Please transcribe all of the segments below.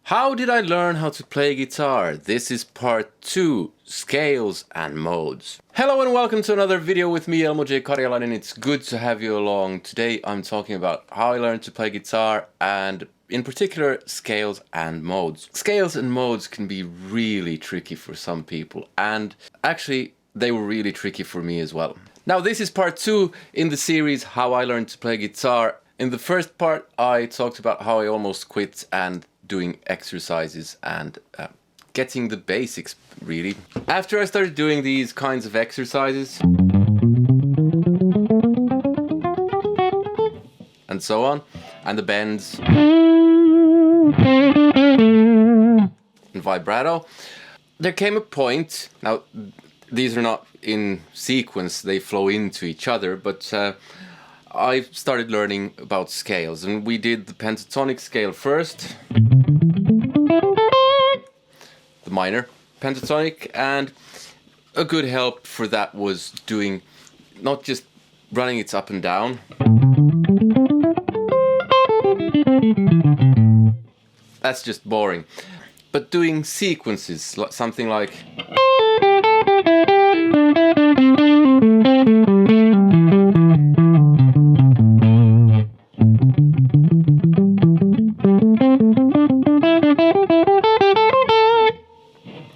How did I learn how to play guitar? This is part 2, scales and modes. Hello and welcome to another video with me, Elmo J. Karjalainen. It's good to have you along. Today I'm talking about how I learned to play guitar and in particular scales and modes. Scales and modes can be really tricky for some people, and actually they were really tricky for me as well. Now this is part 2 in the series How I Learned to Play Guitar. In the first part I talked about how I almost quit and doing exercises and getting the basics, really. After I started doing these kinds of exercises and so on, and the bends and vibrato, there came a point, now these are not in sequence, they flow into each other, but I started learning about scales, and we did the pentatonic scale first, the minor pentatonic, and a good help for that was doing, not just running it up and down, that's just boring, but doing sequences, something like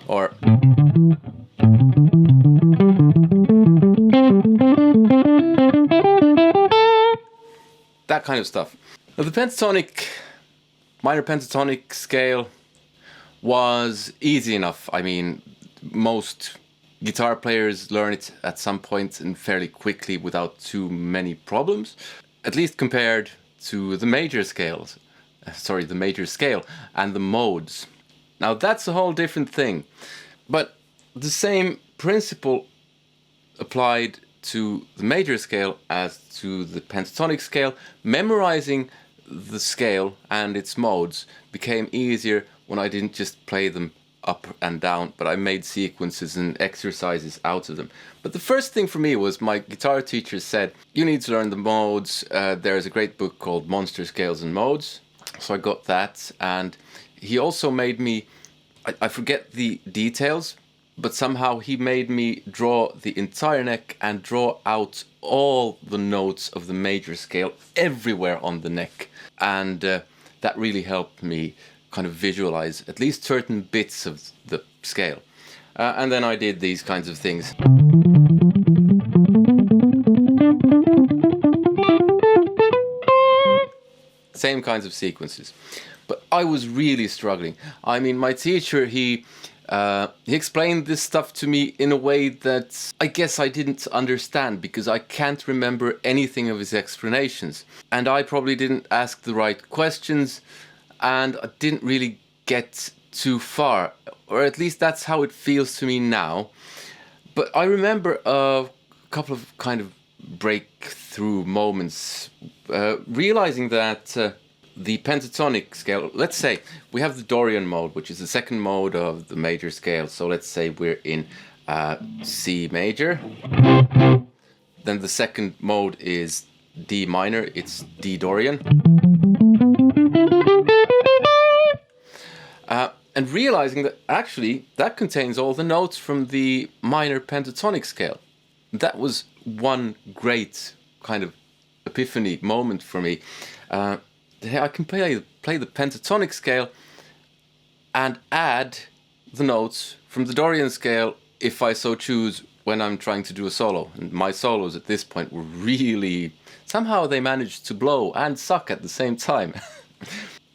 or that kind of stuff. Now, the pentatonic, minor pentatonic scale was easy enough. I mean, most guitar players learn it at some point and fairly quickly without too many problems, at least compared to the major scales. Sorry, the major scale and the modes. Now that's a whole different thing, but the same principle applied to the major scale as to the pentatonic scale. Memorizing the scale and its modes became easier when I didn't just play them up and down, but I made sequences and exercises out of them. But the first thing for me was my guitar teacher said, you need to learn the modes. There's a great book called Monster Scales and Modes. So I got that, and he also made me, I forget the details, but somehow he made me draw the entire neck and draw out all the notes of the major scale everywhere on the neck. And that really helped me kind of visualize at least certain bits of the scale. And then I did these kinds of things. Same kinds of sequences. But I was really struggling. I mean, my teacher, he explained this stuff to me in a way that I guess I didn't understand, because I can't remember anything of his explanations. And I probably didn't ask the right questions, and I didn't really get too far. Or at least that's how it feels to me now. But I remember a couple of kind of breakthrough moments, realizing that the pentatonic scale, let's say we have the Dorian mode, which is the second mode of the major scale. So let's say we're in C major. Then the second mode is D minor, it's D Dorian. And realizing that actually that contains all the notes from the minor pentatonic scale. That was one great kind of epiphany moment for me. I can play the pentatonic scale and add the notes from the Dorian scale if I so choose when I'm trying to do a solo. And my solos at this point were really, somehow they managed to blow and suck at the same time.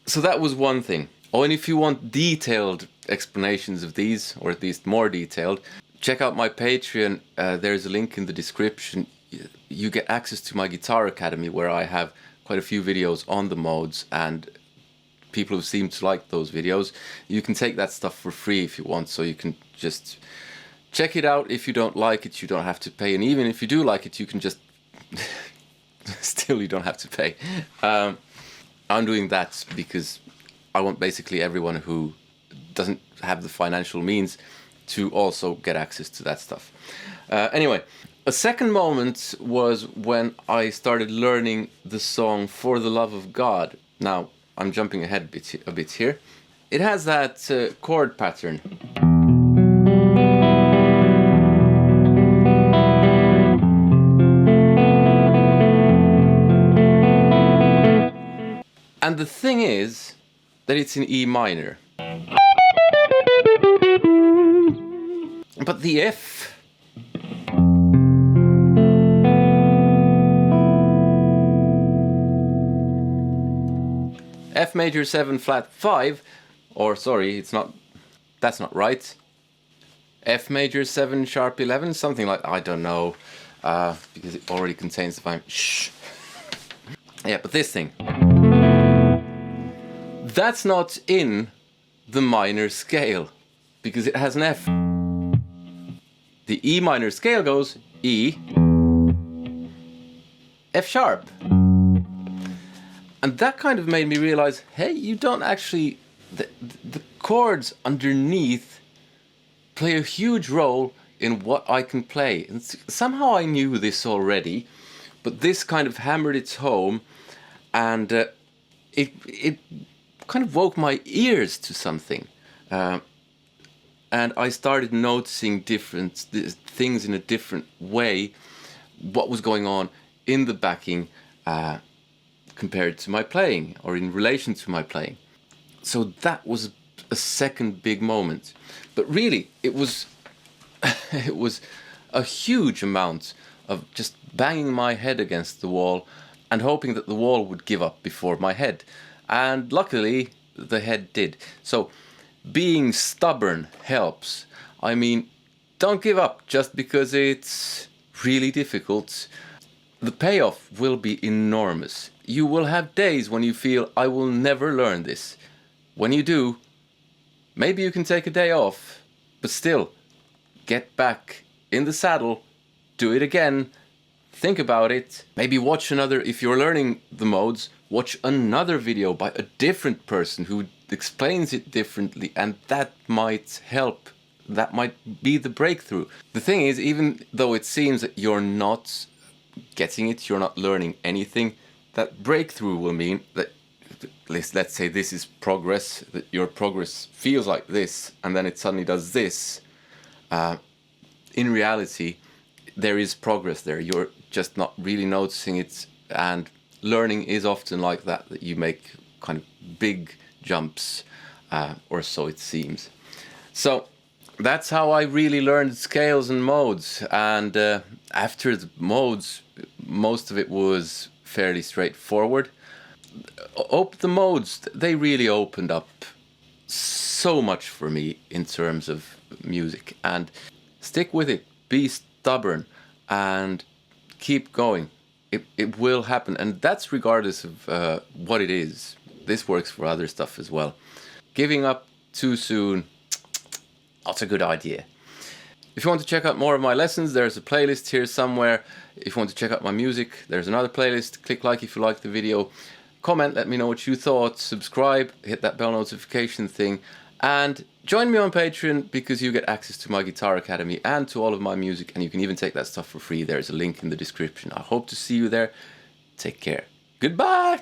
So that was one thing. Oh, and if you want detailed explanations of these, or at least more detailed, check out my Patreon. There's a link in the description. You get access to my Guitar Academy, where I have quite a few videos on the modes, and people who seem to like those videos. You can take that stuff for free if you want, so you can just check it out. If you don't like it, you don't have to pay, and even if you do like it, you can just still you don't have to pay. I'm doing that because I want basically everyone who doesn't have the financial means to also get access to that stuff. Anyway, a second moment was when I started learning the song For the Love of God. Now, I'm jumping ahead a bit here. it has that chord pattern. And the thing is that it's in E minor. But the F major 7 flat 5, or sorry, that's not right. F major 7 sharp 11, something like, I don't know, because it already contains the 5. Shh. Yeah, but this thing, that's not in the minor scale because it has an F. The E minor scale goes E, F sharp. And that kind of made me realize, hey, you don't actually, the chords underneath play a huge role in what I can play. And somehow I knew this already, but this kind of hammered it home, and it kind of woke my ears to something. And I started noticing different things in a different way, what was going on in the backing compared to my playing, or in relation to my playing. So that was a second big moment. But really, it was it was a huge amount of just banging my head against the wall and hoping that the wall would give up before my head. And luckily, the head did. So being stubborn helps. I mean, don't give up just because it's really difficult. The payoff will be enormous. You will have days when you feel, I will never learn this. When you do, maybe you can take a day off, but still, get back in the saddle, do it again, think about it, maybe watch another, if you're learning the modes, watch another video by a different person who explains it differently, and that might help. That might be the breakthrough. The thing is, even though it seems that you're not getting it, you're not learning anything, that breakthrough will mean that, let's say this is progress, that your progress feels like this, and then it suddenly does this. In reality, there is progress there. You're just not really noticing it, and learning is often like that, that you make kind of big jumps, or so it seems. So that's how I really learned scales and modes, and after the modes, most of it was fairly straightforward. The modes, they really opened up so much for me in terms of music, and stick with it, be stubborn, and keep going. It will happen, and that's regardless of what it is. This works for other stuff as well. Giving up too soon, not a good idea. If you want to check out more of my lessons, there's a playlist here somewhere. If you want to check out my music, there's another playlist. Click like if you liked the video. Comment, let me know what you thought. Subscribe, hit that bell notification thing. And join me on Patreon, because you get access to my Guitar Academy and to all of my music. And you can even take that stuff for free. There's a link in the description. I hope to see you there. Take care. Goodbye!